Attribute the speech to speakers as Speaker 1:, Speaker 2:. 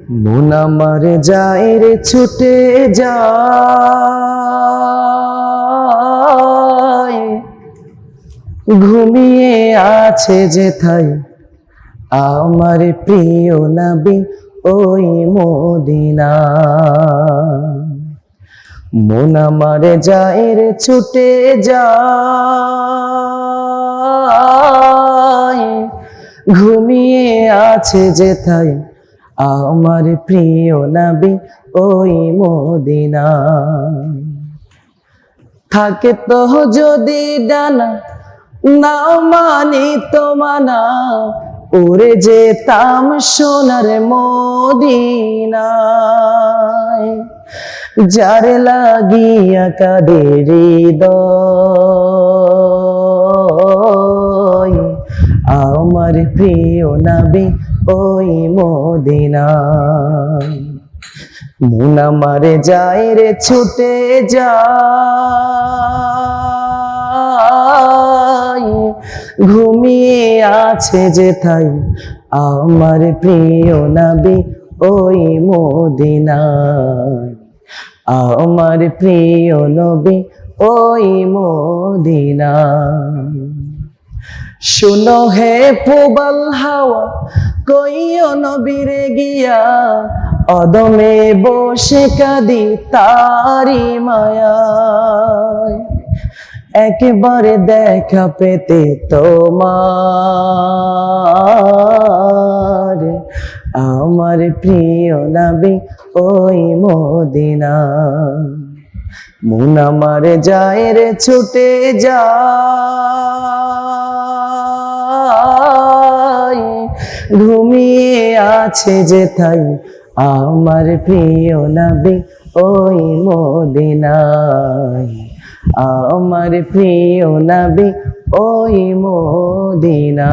Speaker 1: মন আমার যায় রে ছুটে যায়, ঘুমিয়ে আছে যেথায় আমার প্রিয় নবী ওই মদিনা। মন আমার যায় রে ছুটে যায়, ঘুমিয়ে আছে যেথায় আমার প্রিয় নবী ওই মদিনা। থাকে তো যদি ডানা নাও মানি তো মানা, উড়ে যেতাম সোনার মদিনায়। যার লাগিয়া কাঁদে হৃদয় আমার প্রিয় নবী ওই মদিনা। মন আমার যায় রে ছুটে যায়, ঘুমিয়ে আছে যেথায় আমার প্রিয় নবী ওই মদিনায়। আমার প্রিয় নবী ওই মদিনা। শুনো হে প্রবল হাওয়া কইও নবীরে গিয়া, অদমে বসে কাঁদি তারি মায়ায়। একবারে দেখা পেতে তোমার আমার প্রিয় নবী ওই মদিনা। মন আমার যায় রে ছুটে যায়, ঘুমিয়ে আছে যেথায় আমার প্রিয় নবী ওই মদিনায়। আমার প্রিয় নবী ওই মদিনা।